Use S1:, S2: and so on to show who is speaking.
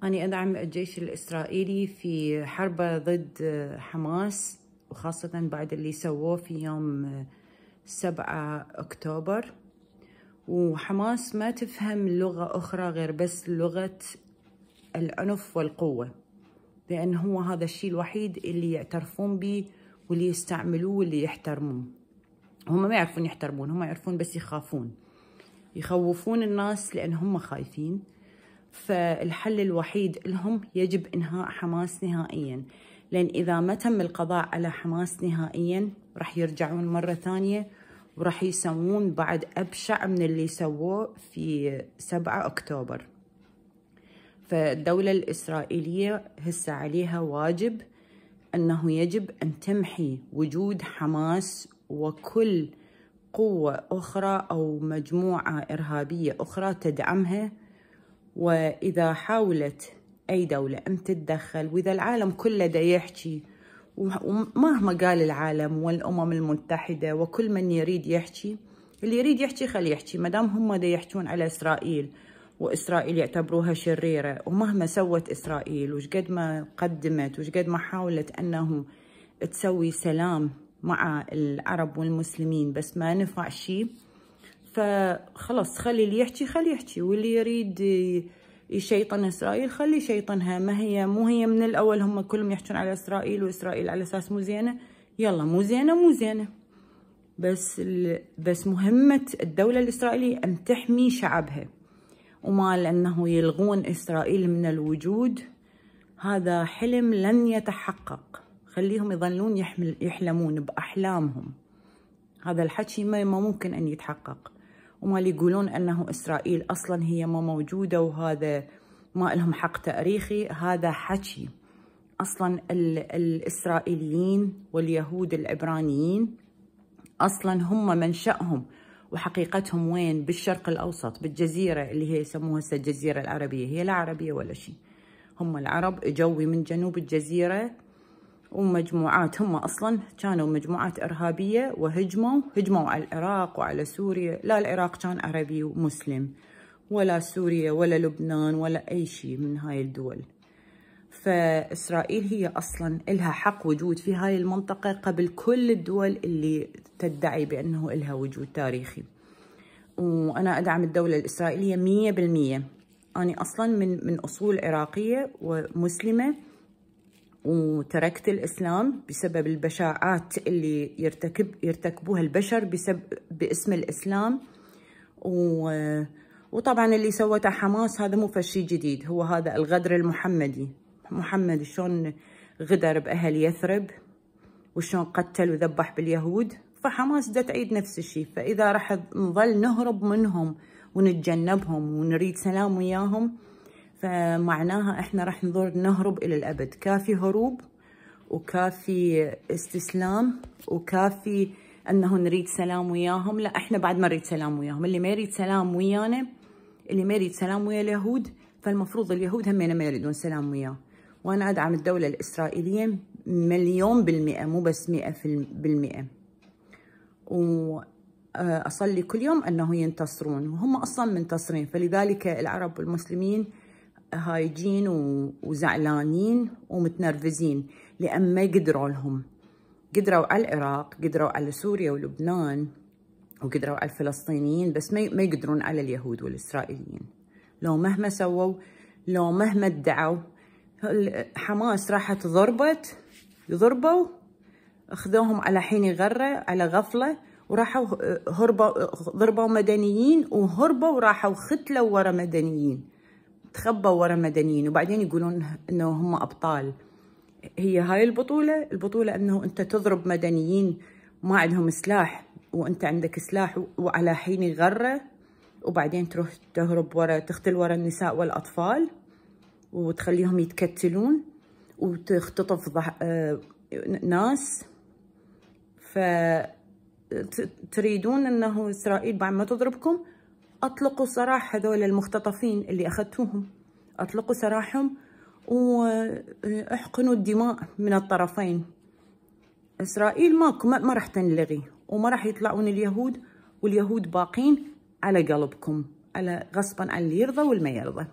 S1: أنا أدعم الجيش الإسرائيلي في حربه ضد حماس، وخاصة بعد اللي سووه في يوم 7 أكتوبر. وحماس ما تفهم لغة أخرى غير بس لغة العنف والقوة، لأن هو هذا الشيء الوحيد اللي يعترفون به واللي يستعملوه واللي يحترموه. هم ما يعرفون يحترمون، هم يعرفون بس يخوفون الناس لأن هم خايفين. فالحل الوحيد لهم يجب إنهاء حماس نهائيا، لأن إذا ما تم القضاء على حماس نهائيا راح يرجعون مرة ثانية وراح يسوون بعد أبشع من اللي سووه في 7 أكتوبر. فالدولة الإسرائيلية هسه عليها واجب أنه يجب أن تمحي وجود حماس وكل قوة أخرى أو مجموعة إرهابية أخرى تدعمها. وإذا حاولت أي دولة أن تتدخل، وإذا العالم كله دا يحكي، ومهما قال العالم والأمم المتحدة وكل من يريد يحكي، اللي يريد يحكي خليه يحكي، مدام هم دا يحكون على إسرائيل وإسرائيل يعتبروها شريرة، ومهما سوت إسرائيل وش قد ما قدمت وش قد ما حاولت أنه تسوي سلام مع العرب والمسلمين، بس ما نفع شيء. فخلص خلي اللي يحكي خلي يحكي، واللي يريد يشيطن إسرائيل خلي يشيطنها. مو هي من الأول هم كلهم يحكون على إسرائيل، وإسرائيل على أساس مو زينة. يلا مو زينة، بس مهمة الدولة الإسرائيلية أن تحمي شعبها، وما لأنه يلغون إسرائيل من الوجود. هذا حلم لن يتحقق. خليهم يظلون يحلمون بأحلامهم. هذا الحكي ما ممكن أن يتحقق. وما اللي يقولون أنه إسرائيل أصلا هي ما موجودة وهذا ما لهم حق تاريخي، هذا حكي. أصلا الإسرائيليين واليهود العبرانيين أصلا هم منشأهم وحقيقتهم وين؟ بالشرق الأوسط، بالجزيرة اللي هي يسموها هسه الجزيرة العربية. هي لا عربية ولا شيء، هم العرب اجوا من جنوب الجزيرة، ومجموعات هم أصلا كانوا مجموعات إرهابية وهجموا على العراق وعلى سوريا. لا العراق كان عربي ومسلم، ولا سوريا ولا لبنان ولا أي شيء من هاي الدول. فإسرائيل هي أصلا إلها حق وجود في هاي المنطقة قبل كل الدول اللي تدعي بأنه إلها وجود تاريخي. وأنا أدعم الدولة الإسرائيلية 100%. أنا أصلا من أصول عراقية ومسلمة، وتركت الإسلام بسبب البشاعات اللي يرتكبوها البشر باسم الإسلام. وطبعا اللي سوته حماس هذا مو فشي جديد، هو هذا الغدر المحمدي. محمد شلون غدر بأهل يثرب وشلون قتل وذبح باليهود، فحماس دا تعيد نفس الشيء. فإذا راح نظل نهرب منهم ونتجنبهم ونريد سلام وياهم، فمعناها احنا راح نظل نهرب الى الابد. كافي هروب وكافي استسلام وكافي انه نريد سلام وياهم. لا، احنا بعد ما نريد سلام وياهم. اللي ما يريد سلام ويانا، اللي ما يريد سلام ويا اليهود، فالمفروض اليهود همين ما يريدون سلام وياه. وانا ادعم الدولة الاسرائيلية 1,000,000%، مو بس 100%. واصلي كل يوم انه ينتصرون، وهم اصلا منتصرين. فلذلك العرب والمسلمين هايجين وزعلانين ومتنرفزين، لأن ما قدروا لهم. قدروا على العراق، قدروا على سوريا ولبنان، وقدروا على الفلسطينيين، بس ما يقدرون على اليهود والإسرائيليين. لو مهما سووا، لو مهما ادعوا. حماس راحت ضربوا اخذوهم على حين غرة، على غفلة، وراحوا ضربوا مدنيين، وهربوا وراحوا ختلوا ورا مدنيين، تخبوا ورا مدنيين، وبعدين يقولون انه هم ابطال. هي هاي البطولة انه انت تضرب مدنيين ما عندهم سلاح، وانت عندك سلاح وعلى حين غرة، وبعدين تروح تهرب ورا، تختل ورا النساء والاطفال وتخليهم يتكتلون وتختطف ناس. فتريدون انه اسرائيل بعد ما تضربكم اطلقوا سراح هذول المختطفين اللي اخذتوهم، اطلقوا سراحهم واحقنوا الدماء من الطرفين. اسرائيل ما راح تنلغي، وما راح يطلعون اليهود، واليهود باقين على قلبكم، على غصبا عن اللي يرضى والما يرضى.